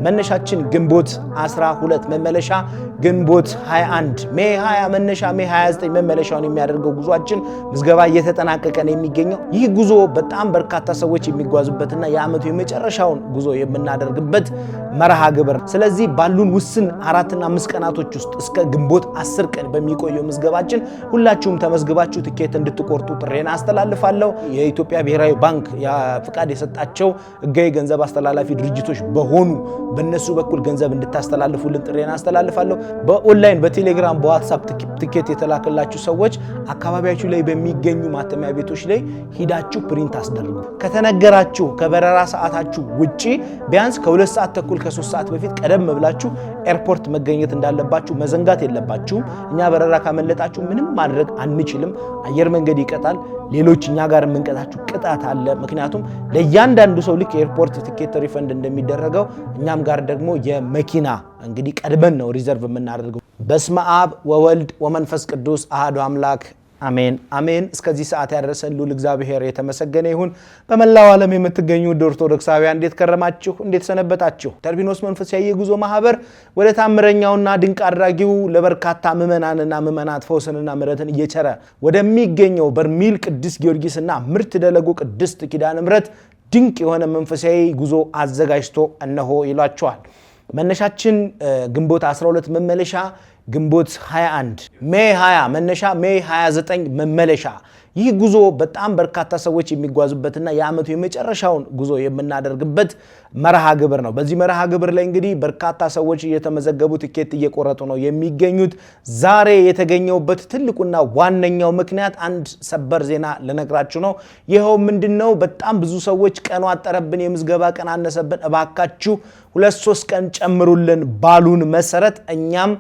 መነሻችን ግንቦት 12 መመለሻ ግንቦት 21 ሜይ 20 መነሻ ሜይ 29 መመለሻውን የሚያደርገው ጉዟችን ምዝገባ እየተጠናቀቀ ነው የሚገኘው። ይህ ጉዞ በጣም በርካታ ሰዎች የሚጓዙበትና የዓመቱ የመጨረሻውን ጉዞ የምናደርግበት መርሃ ግብር። ስለዚህ ባሉን ውስን 4 እና 5 ቀናቶች ውስጥ እስከ ግንቦት 10 ቀን በሚቆየው ምዝገባችን ሁላችሁም ተመዝግባችሁ ትኬት እንድትቆርጡ ጥሬን አስተላልፋለሁ። የኢትዮጵያ ብሔራዊ ባንክ ፍቃድ የሰጣቸው ሕጋዊ ገንዘብ አስተላላፊ ድርጅቶች በሆኑ በእነሱ በኩል ገንዘብ እንድታስተላልፉልን ጥሬን አስተላልፋለሁ። በኦንላይን በቴሌግራም በዋትስአፕ ትኬት የተላከላችሁ ሰዎች አካባቢያችሁ ላይ በሚገኙ ማተሚያ ቤቶች ላይ ሂዳችሁ ፕሪንት አስደርጉ። ከተነገራችሁ ከበረራ ሰዓታችሁ ውጪ ቢያንስ ከ2 ሰዓት ተኩል ከ3 ሰዓት በፊት ቀደም ብላችሁ ኤርፖርት መገኘት እንዳለባችሁ መዘንጋት የለባችሁም። እኛ በረራ ካመለጣችሁ ምንም ማድረግ አንችልም። አየር መንገድ ይቀጣል። ሌሎች እኛ ጋር የምንቀጣችሁ ቅጣት አለ። ምክንያቱም ለእያንዳንዱ ሰው ልክ የኤርፖርት ትኬት ሪፈንድ እንደሚደረገው እኛም ጋር ደግሞ የመኪና እንግዲህ ቀድመን ነው ሪዘርቭ የምናደርገው። በስመ አብ ወወልድ ወመንፈስ ቅዱስ አሐዱ አምላክ አሜን አሜን። እስከዚህ ሰዓት ያደረሰን ልዑል እግዚአብሔር የተመሰገነ ይሁን። በመላው ዓለም የምትገኙ ኦርቶዶክሳውያን እንዴት ከረማችሁ? እንዴት ሰነበታችሁ? ተርቢኖስ መንፈሳዊ የጉዞ ማህበር ወደ ታምረኛውና ድንቅ አድራጊው ለበርካታ ምዕመናንና ምዕመናት ፈውስንና ምሕረትን እየቸረ ወደሚገኘው በርሜል ቅዱስ ጊዮርጊስና ምርት ደለጎ ቅድስት ኪዳነ ምሕረት ድንቅ የሆነ መንፈሳዊ ጉዞ አዘጋጅቶ እነሆ ይሏቸዋል። መነሻችን ግንቦት 12 መመለሻ ግንቦት 21 ሜይ 20 መነሻ ሜይ 29 መመለሻ። ይህ ጉዞ በጣም በርካታ ሰዎች የሚጓዙበትና የዓመቱ የመጨረሻውን ጉዞ የምናደርግበት መርሃ ግብር ነው። በዚህ መርሃ ግብር ላይ እንግዲህ በርካታ ሰዎች እየተመዘገቡ ትኬት እየቆረጡ ነው የሚገኙት። ዛሬ የተገኘውበት ትልቁና ዋነኛው ምክንያት አንድ ሰበር ዜና ልነግራችሁ ነው። ይኸው ምንድነው? በጣም ብዙ ሰዎች ቀኑ አጠረብን፣ የምዝገባ ቀን አነሰብን፣ እባካችሁ 2-3 ቀን ጨምሩልን ባሉን መሰረት እኛም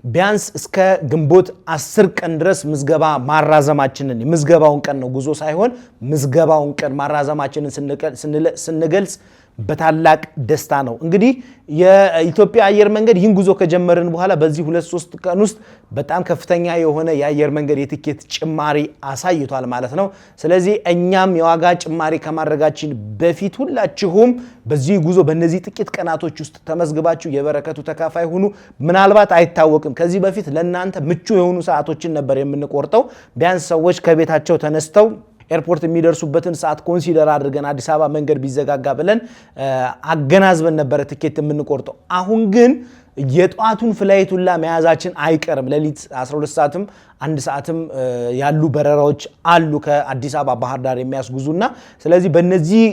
ቢያንስ እስከ ግንቦት 10 ቀን ድረስ ምዝገባ ማራዘማችንን ምዝገባውን ቀን ነው ጉዞ ሳይሆን ምዝገባውን ቀን ማራዘማችንን ስንገልጽ በታላቅ ደስታ ነው። እንግዲህ የኢትዮጵያ አየር መንገድ ይህን ጉዞ ከጀመርን በኋላ በዚህ 2-3 ቀን ውስጥ በጣም ከፍተኛ የሆነ የአየር መንገድ የትኬት ጭማሪ አሳይቷል ማለት ነው። ስለዚህ እኛም የዋጋ ጭማሪ ከማድረጋችን በፊት ሁላችሁም በዚህ ጉዞ በእነዚህ ጥቂት ቀናቶች ውስጥ ተመዝግባችሁ የበረከቱ ተካፋይ ሁኑ። ምናልባት አይታወቅም፣ ከዚህ በፊት ለእናንተ ምቹ የሆኑ ሰዓቶችን ነበር የምንቆርጠው። ቢያንስ ሰዎች ከቤታቸው ተነስተው ኤርፖርት የሚደርሱበትን ሰዓት ኮንሲደር አድርገን አዲስ አበባ መንገድ ቢዘጋጋ ብለን አገናዝበን ነበረ ትኬት የምንቆርጠው። አሁን ግን የጧቱን ፍላይት ሁላ መያዛችን አይቀርም። ሌሊት 12 ሰዓትም 1 ሰዓትም ያሉ በረራዎች አሉ ከአዲስ አበባ ባህር ዳር የሚያስጉዙና ስለዚህ በእነዚህ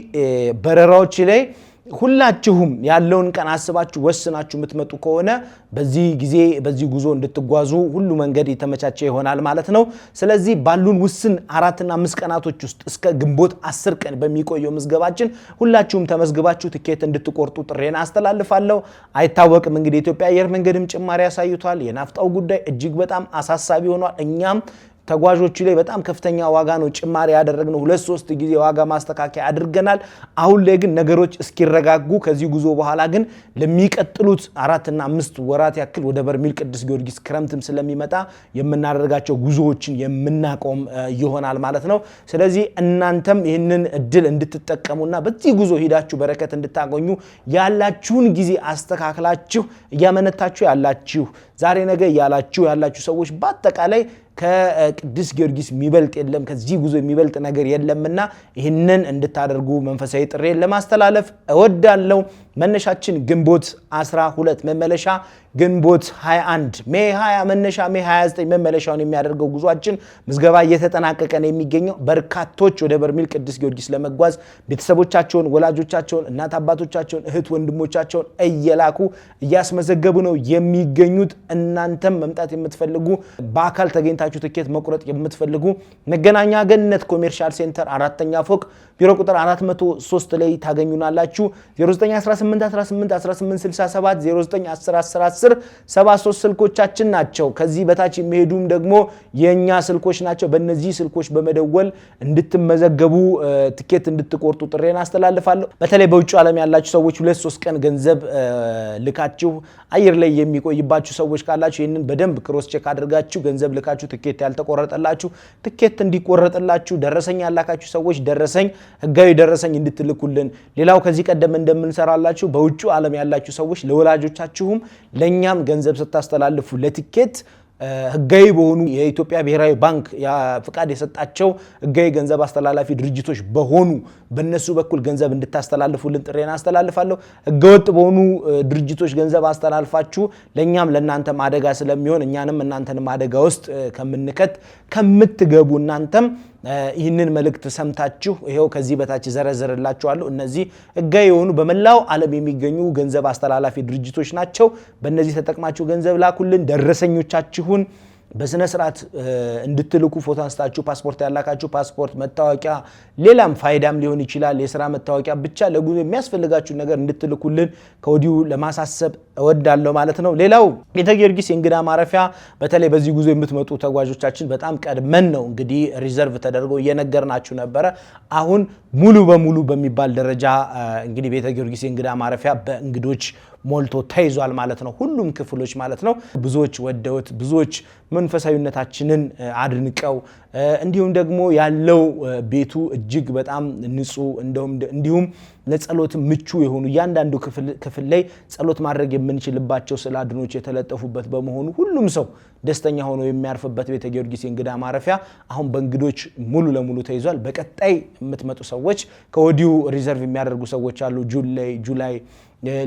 በረራዎች ላይ ሁላችሁም ያለውን ቀን አስባችሁ ወስናችሁ የምትመጡ ከሆነ በዚህ ጊዜ በዚህ ጉዞ እንድትጓዙ ሁሉ መንገድ የተመቻቸ ይሆናል ማለት ነው። ስለዚህ ባሉን ውስን 4 እና 5 ቀናቶች ውስጥ እስከ ግንቦት 10 ቀን በሚቆየው ምዝገባችን ሁላችሁም ተመዝግባችሁ ትኬት እንድትቆርጡ ጥሬን አስተላልፋለሁ። አይታወቅም እንግዲህ ኢትዮጵያ አየር መንገድም ጭማሪ ያሳይቷል። የናፍጣው ጉዳይ እጅግ በጣም አሳሳቢ ሆኗል። እኛም ተጓዦቹ ላይ በጣም ከፍተኛ ዋጋ ነው ጭማሪ ያደረግነው። 2-3 ጊዜ ዋጋ ማስተካከያ አድርገናል። አሁን ላይ ግን ነገሮች እስኪረጋጉ ከዚህ ጉዞ በኋላ ግን ለሚቀጥሉት 4 እና 5 ወራት ያክል ወደ በርሜል ቅዱስ ጊዮርጊስ ክረምትም ስለሚመጣ የምናደርጋቸው ጉዞዎችን የምናቆም ይሆናል ማለት ነው። ስለዚህ እናንተም ይህንን እድል እንድትጠቀሙና በዚህ ጉዞ ሄዳችሁ በረከት እንድታገኙ ያላችሁን ጊዜ አስተካክላችሁ እያመነታችሁ ያላችሁ ዛሬ ነገ ያላችሁ ሰዎች በአጠቃላይ ከቅዱስ ጊዮርጊስ የሚበልጥ የለም፣ ከዚህ ጉዞ የሚበልጥ ነገር የለምና ይህንን እንድታደርጉ መንፈሳዊ ጥሬን ለማስተላለፍ እወዳለሁ። መነሻችን ግንቦት 12 መመለሻ ግንቦት 21 ሜይ 20 መነሻ ሜይ 29 መመለሻውን የሚያደርገው ጉዟችን ምዝገባ እየተጠናቀቀ ነው የሚገኘው። በርካቶች ወደ በርሜል ቅዱስ ጊዮርጊስ ለመጓዝ ቤተሰቦቻቸውን፣ ወላጆቻቸውን፣ እናት አባቶቻቸውን፣ እህት ወንድሞቻቸውን እየላኩ እያስመዘገቡ ነው የሚገኙት። እናንተም መምጣት የምትፈልጉ በአካል ተገኝታችሁ ትኬት መቁረጥ የምትፈልጉ መገናኛ ገነት ኮሜርሻል ሴንተር 4ኛ ፎቅ ቢሮ ቁጥር 403 ላይ ታገኙናላችሁ። 0918 18 18 67 0910 10 73 ስልኮቻችን ናቸው። ከዚህ በታች የሚሄዱም ደግሞ የኛ ስልኮች ናቸው። በእነዚህ ስልኮች በመደወል እንድትመዘገቡ ትኬት እንድትቆርጡ ጥሬን አስተላልፋለሁ። በተለይ በውጭ ዓለም ያላችሁ ሰዎች 2-3 ቀን ገንዘብ ልካችሁ አየር ላይ የሚቆይባችሁ ሰዎች ካላችሁ ይሄንን በደንብ ክሮስ ቼክ አድርጋችሁ ገንዘብ ልካችሁ ትኬት ያልተቆረጠላችሁ ትኬት እንዲቆረጥላችሁ ደረሰኝ ያላካችሁ ሰዎች ደረሰኝ ህጋዊ ደረሰኝ እንድትልኩልን። ሌላው ከዚህ ቀደም እንደምንሰራላችሁ በውጭ ዓለም ያላችሁ ሰዎች ለወላጆቻችሁም ለኛም ገንዘብ ስታስተላልፉ ለትኬት ህጋዊ በሆኑ የኢትዮጵያ ብሔራዊ ባንክ ፍቃድ የሰጣቸው ህጋዊ ገንዘብ አስተላላፊ ድርጅቶች በሆኑ በእነሱ በኩል ገንዘብ እንድታስተላልፉልን ጥሬን አስተላልፋለሁ። ህገወጥ በሆኑ ድርጅቶች ገንዘብ አስተላልፋችሁ ለኛም ለእናንተም አደጋ ስለሚሆን እኛንም እናንተንም አደጋ ውስጥ ከምንከት ከምትገቡ እናንተም ይህንን መልእክት ሰምታችሁ ይሄው ከዚህ በታች ዘረዘርላችኋለሁ። እነዚህ ህጋዊ የሆኑ በመላው ዓለም የሚገኙ ገንዘብ አስተላላፊ ድርጅቶች ናቸው። በእነዚህ ተጠቅማችሁ ገንዘብ ላኩልን። ደረሰኞቻችሁን በስነ ስርዓት እንድትልኩ ፎቶ አንስታችሁ ፓስፖርት ያላካችሁ ፓስፖርት፣ መታወቂያ፣ ሌላም ፋይዳም ሊሆን ይችላል የሥራ መታወቂያ፣ ብቻ ለጉዞ የሚያስፈልጋችሁ ነገር እንድትልኩልን ከወዲሁ ለማሳሰብ እወዳለሁ ማለት ነው። ሌላው ቤተ ጊዮርጊስ የእንግዳ ማረፊያ በተለይ በዚህ ጉዞ የምትመጡ ተጓዦቻችን በጣም ቀድመን ነው እንግዲህ ሪዘርቭ ተደርጎ እየነገርናችሁ ነበረ። አሁን ሙሉ በሙሉ በሚባል ደረጃ እንግዲህ ቤተ ጊዮርጊስ የእንግዳ ማረፊያ በእንግዶች ሞልቶ ተይዟል ማለት ነው። ሁሉም ክፍሎች ማለት ነው። ብዙዎች ወደውት ብዙዎች መንፈሳዊነታችንን አድንቀው እንዲሁም ደግሞ ያለው ቤቱ እጅግ በጣም ንጹህ እንዲሁም ለጸሎት ምቹ የሆኑ እያንዳንዱ ክፍል ላይ ጸሎት ማድረግ የምንችልባቸው ስላድኖች የተለጠፉበት በመሆኑ ሁሉም ሰው ደስተኛ ሆኖ የሚያርፍበት ቤተ ጊዮርጊስ የእንግዳ ማረፊያ አሁን በእንግዶች ሙሉ ለሙሉ ተይዟል። በቀጣይ የምትመጡ ሰዎች ከወዲሁ ሪዘርቭ የሚያደርጉ ሰዎች አሉ። ጁላይ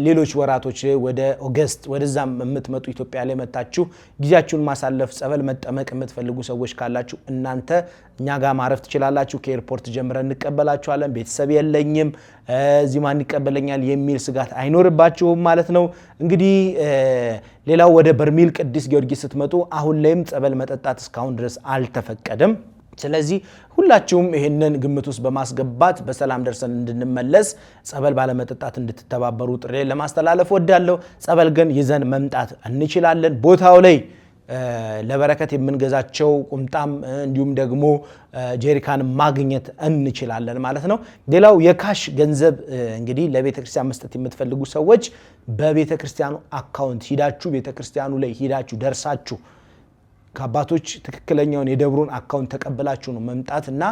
ሌሎች ወራቶች ወደ ኦገስት ወደዛም የምትመጡ ኢትዮጵያ ላይ መጣችሁ ጊዜያችሁን ማሳለፍ ጸበል መጠመቅ የምትፈልጉ ሰዎች ካላችሁ እናንተ እኛ ጋር ማረፍ ትችላላችሁ። ከኤርፖርት ጀምረን እንቀበላችኋለን። ቤተሰብ የለኝም እዚህ ማን ይቀበለኛል የሚል ስጋት አይኖርባችሁም ማለት ነው። እንግዲህ ሌላው ወደ በርሜል ቅዱስ ጊዮርጊስ ስትመጡ አሁን ላይም ጸበል መጠጣት እስካሁን ድረስ አልተፈቀደም። ስለዚህ ሁላችሁም ይሄንን ግምት ውስጥ በማስገባት በሰላም ደርሰን እንድንመለስ ጸበል ባለመጠጣት እንድትተባበሩ ጥሬ ለማስተላለፍ ወዳለው። ጸበል ግን ይዘን መምጣት እንችላለን። ቦታው ላይ ለበረከት የምንገዛቸው ቁምጣም እንዲሁም ደግሞ ጄሪካን ማግኘት እንችላለን ማለት ነው። ሌላው የካሽ ገንዘብ እንግዲህ ለቤተክርስቲያን መስጠት የምትፈልጉ ሰዎች በቤተክርስቲያኑ አካውንት ሂዳችሁ ቤተክርስቲያኑ ላይ ሂዳችሁ ደርሳችሁ ከአባቶች ትክክለኛውን የደብሩን አካውንት ተቀበላችሁ ነው መምጣትና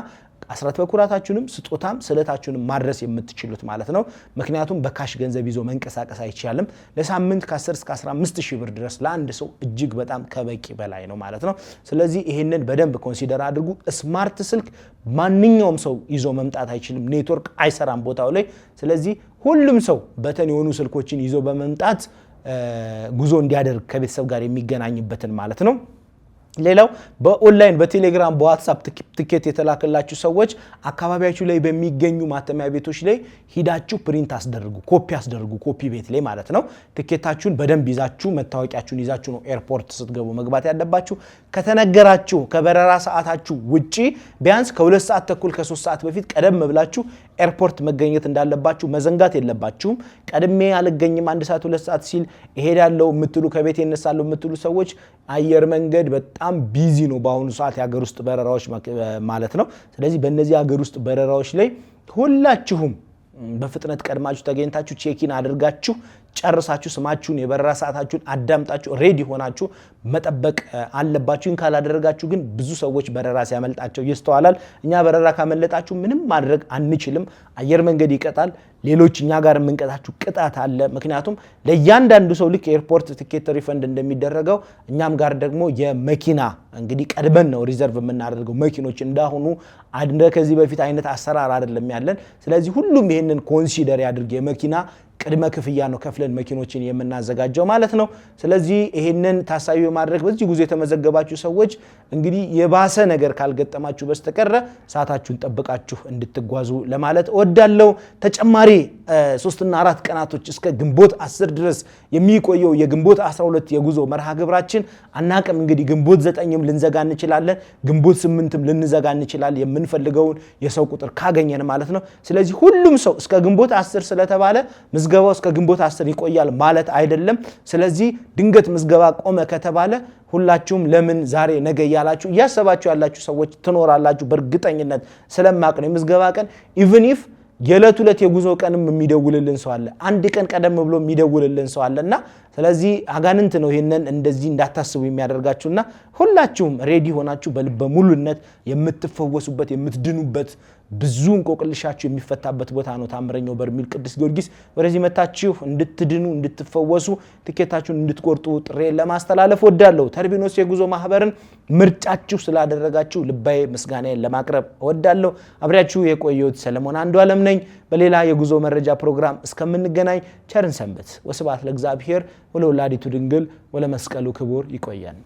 አስራት በኩራታችሁንም ስጦታም ስለታችሁንም ማድረስ የምትችሉት ማለት ነው። ምክንያቱም በካሽ ገንዘብ ይዞ መንቀሳቀስ አይቻልም። ለሳምንት ከ10 እስከ 15 ሺህ ብር ድረስ ለአንድ ሰው እጅግ በጣም ከበቂ በላይ ነው ማለት ነው። ስለዚህ ይሄንን በደንብ ኮንሲደር አድርጉ። ስማርት ስልክ ማንኛውም ሰው ይዞ መምጣት አይችልም። ኔትወርክ አይሰራም ቦታው ላይ። ስለዚህ ሁሉም ሰው በተን የሆኑ ስልኮችን ይዞ በመምጣት ጉዞ እንዲያደርግ ከቤተሰብ ጋር የሚገናኝበትን ማለት ነው። ሌላው በኦንላይን በቴሌግራም በዋትስአፕ ትኬት የተላከላችሁ ሰዎች አካባቢያችሁ ላይ በሚገኙ ማተሚያ ቤቶች ላይ ሂዳችሁ ፕሪንት አስደርጉ፣ ኮፒ ቤት ላይ ማለት ነው። ትኬታችሁን በደንብ ይዛችሁ መታወቂያችሁን ይዛችሁ ነው ኤርፖርት ስትገቡ መግባት ያለባችሁ። ከተነገራችሁ ከበረራ ሰዓታችሁ ውጪ ቢያንስ ከ2 ሰዓት ተኩል ከ3 ሰዓት በፊት ቀደም ብላችሁ ኤርፖርት መገኘት እንዳለባችሁ መዘንጋት የለባችሁም። ቀድሜ አልገኝም 1 ሰዓት 2 ሰዓት ሲል እሄዳለሁ የምትሉ ከቤት ይነሳለሁ የምትሉ ሰዎች አየር መንገድ በጣም ቢዚ ነው በአሁኑ ሰዓት የሀገር ውስጥ በረራዎች ማለት ነው። ስለዚህ በእነዚህ ሀገር ውስጥ በረራዎች ላይ ሁላችሁም በፍጥነት ቀድማችሁ ተገኝታችሁ ቼኪን አድርጋችሁ ጨርሳችሁ ስማችሁን የበረራ ሰዓታችሁን አዳምጣችሁ ሬዲ ሆናችሁ መጠበቅ አለባችሁ። ካላደረጋችሁ ግን ብዙ ሰዎች በረራ ሲያመልጣቸው ይስተዋላል። እኛ በረራ ካመለጣችሁ ምንም ማድረግ አንችልም። አየር መንገድ ይቀጣል። ሌሎች እኛ ጋር የምንቀጣችሁ ቅጣት አለ። ምክንያቱም ለእያንዳንዱ ሰው ልክ ኤርፖርት ቲኬት ሪፈንድ እንደሚደረገው እኛም ጋር ደግሞ የመኪና እንግዲህ ቀድመን ነው ሪዘርቭ የምናደርገው መኪኖች እንዳሁኑ አንደ ከዚህ በፊት አይነት አሰራር አይደለም ያለን። ስለዚህ ሁሉም ይሄንን ኮንሲደር ያድርግ። የመኪና ቅድመ ክፍያ ነው ከፍለን መኪኖችን የምናዘጋጀው ማለት ነው። ስለዚህ ይሄንን ታሳቢ በማድረግ በዚህ ጉዞ የተመዘገባችሁ ሰዎች እንግዲህ የባሰ ነገር ካልገጠማችሁ በስተቀር ሰዓታችሁን ጠብቃችሁ እንድትጓዙ ለማለት እወዳለሁ። ተጨማሪ 3 እና 4 ቀናቶች እስከ ግንቦት 10 ድረስ የሚቆየው የግንቦት 12 የጉዞ መርሃ ግብራችን አናቅም። እንግዲህ ግንቦት 9ም ልንዘጋ እንችላለን፣ ግንቦት 8ም ልንዘጋ እንችላለን፣ የምንፈልገውን የሰው ቁጥር ካገኘን ማለት ነው። ስለዚህ ሁሉም ሰው እስከ ግንቦት 10 ስለተባለ ምዝገባው እስከ ግንቦት 10 ይቆያል ማለት አይደለም። ስለዚህ ድንገት ምዝገባ ቆመ ከተባለ ሁላችሁም ለምን ዛሬ ነገ ያላችሁ ያሰባችሁ ያላችሁ ሰዎች ትኖራላችሁ በእርግጠኝነት ስለማቅ ነው። ምዝገባ ቀን ኢቭን ኢፍ የዕለት ሁለት የጉዞ ቀንም የሚደውልልን ሰው አለ፣ አንድ ቀን ቀደም ብሎ የሚደውልልን ሰው አለና ስለዚህ አጋንንት ነው ይሄንን እንደዚህ እንዳታስቡ የሚያደርጋችሁና ሁላችሁም ሬዲ ሆናችሁ በልበ ሙሉነት የምትፈወሱበት የምትድኑበት ብዙ እንቆቅልሻችሁ የሚፈታበት ቦታ ነው ታምረኛው በርሜል ቅዱስ ጊዮርጊስ። ወደዚህ መታችሁ እንድትድኑ እንድትፈወሱ ትኬታችሁን እንድትቆርጡ ጥሬ ለማስተላለፍ ወዳለሁ። ተርቢኖስ የጉዞ ማህበርን ምርጫችሁ ስላደረጋችሁ ልባዬ ምስጋናዬን ለማቅረብ ወዳለሁ። አብራችሁ የቆየሁት ሰለሞን አንዱ ዓለም ነኝ። በሌላ የጉዞ መረጃ ፕሮግራም እስከምንገናኝ ቸርን ሰንበት። ወስብሐት ለእግዚአብሔር ወለወላዲቱ ድንግል ወለመስቀሉ ክቡር። ይቆየን።